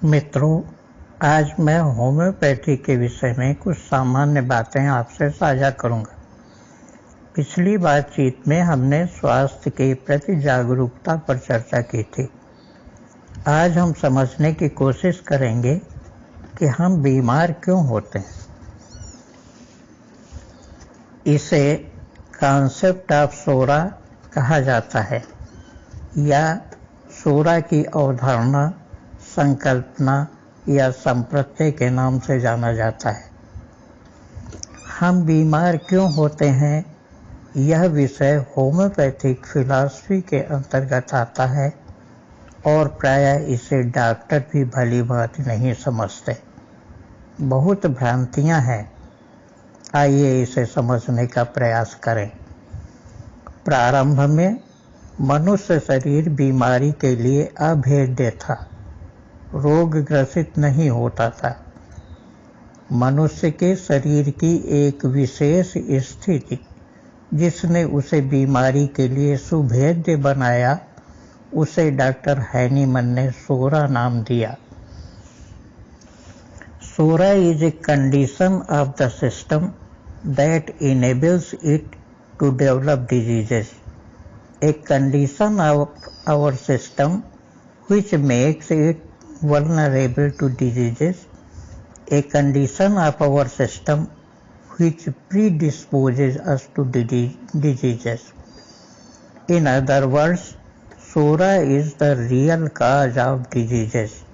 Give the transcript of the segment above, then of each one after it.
मित्रों, आज मैं होम्योपैथी के विषय में कुछ सामान्य बातें आपसे साझा करूंगा। पिछली बातचीत में हमने स्वास्थ्य के प्रति जागरूकता पर चर्चा की थी। आज हम समझने की कोशिश करेंगे कि हम बीमार क्यों होते हैं। इसे कॉन्सेप्ट ऑफ सोरा कहा जाता है या सोरा की अवधारणा, संकल्पना या संप्रत्यय के नाम से जाना जाता है। हम बीमार क्यों होते हैं, यह विषय होम्योपैथिक फिलॉसफी के अंतर्गत आता है और प्रायः इसे डॉक्टर भी भली भांति नहीं समझते। बहुत भ्रांतियां हैं। आइए इसे समझने का प्रयास करें। प्रारंभ में मनुष्य शरीर बीमारी के लिए अभेद्य था, रोग ग्रसित नहीं होता था। मनुष्य के शरीर की एक विशेष स्थिति जिसने उसे बीमारी के लिए सुभेद्य बनाया, उसे डॉक्टर हैनीमन ने सोरा नाम दिया। सोरा is a condition of the system that enables it to develop diseases. A condition of our system which makes it vulnerable to diseases. A condition of our system which predisposes us to diseases. In other words, Sora is the real cause of diseases.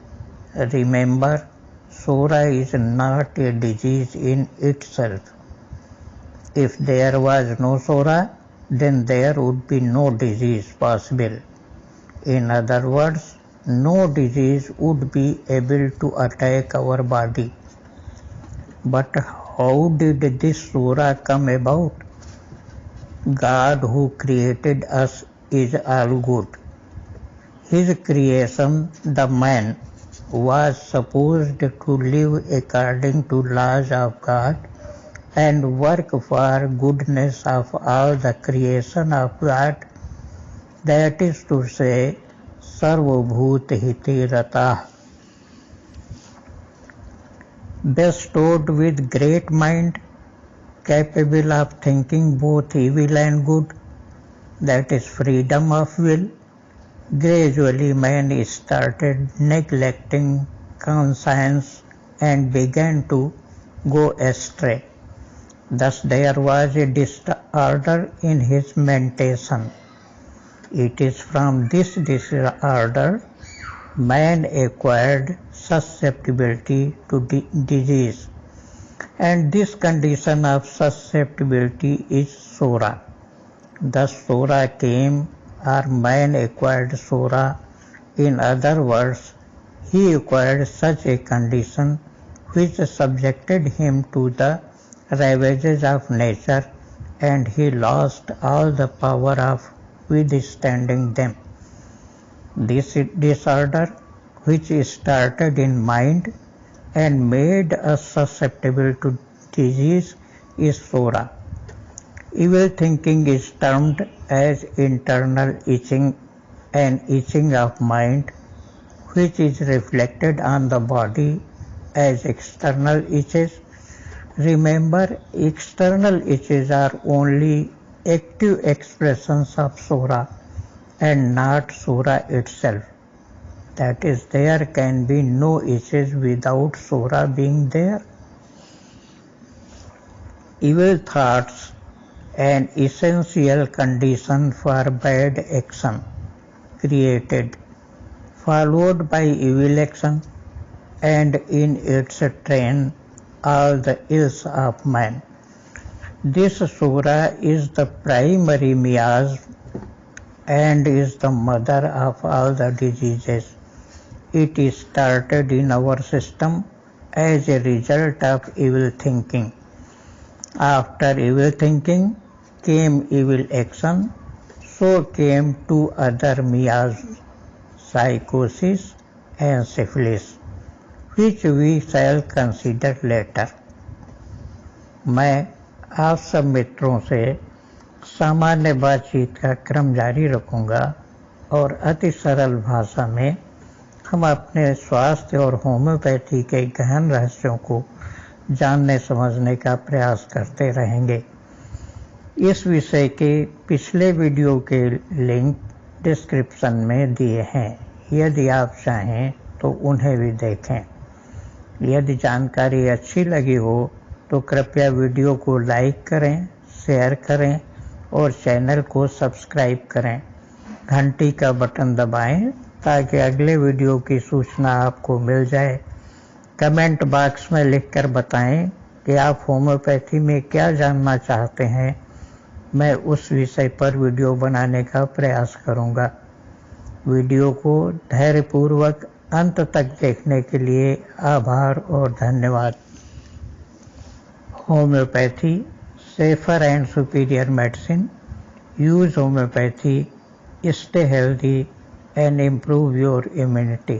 Remember, Sora is not a disease in itself. If there was no Sora, then there would be no disease possible. In other words, no disease would be able to attack our body. But how did this Sora come about? God who created us is all good. His creation, the man, was supposed to live according to laws of God and work for goodness of all the creation of God, that is to say, Sarvabhut Hiti Ratah. Bestowed with great mind, capable of thinking both evil and good, that is freedom of will, gradually man started neglecting conscience and began to go astray. Thus there was a disorder in his mentation. It is from this disorder man acquired susceptibility to disease, and this condition of susceptibility is Sora. Thus Sora came, or man acquired Sora. In other words, he acquired such a condition which subjected him to the ravages of nature, and he lost all the power of withstanding them. This disorder, which started in mind and made us susceptible to disease, is Sora. Evil thinking is termed as internal itching, an itching of mind, which is reflected on the body as external itches. Remember, external itches are only active expressions of Sora and not Sora itself. That is, there can be no itches without Sora being there. Evil thoughts, an essential condition for bad action, created, followed by evil action, and in its train all the ills of man. This Sora is the primary miasm and is the mother of all the diseases. It is started in our system as a result of evil thinking. After evil thinking came evil action, so came two other miasms, psychosis and syphilis, which we shall consider later. मैं आप सब मित्रों से सामान्य बातचीत का क्रम जारी रखूंगा और अति सरल भाषा में हम अपने स्वास्थ्य और होम्योपैथी के गहन रहस्यों को जानने समझने का प्रयास करते रहेंगे। इस विषय के पिछले वीडियो के लिंक डिस्क्रिप्शन में दिए हैं, यदि आप चाहें तो उन्हें भी देखें। यदि जानकारी अच्छी लगी हो तो कृपया वीडियो को लाइक करें, शेयर करें और चैनल को सब्सक्राइब करें। घंटी का बटन दबाएं ताकि अगले वीडियो की सूचना आपको मिल जाए। कमेंट बॉक्स में लिखकर बताएं कि आप होम्योपैथी में क्या जानना चाहते हैं। मैं उस विषय पर वीडियो बनाने का प्रयास करूंगा। वीडियो को धैर्यपूर्वक अंत तक देखने के लिए आभार और धन्यवाद। Homeopathy, safer and superior medicine. Use homeopathy, stay healthy and improve your immunity.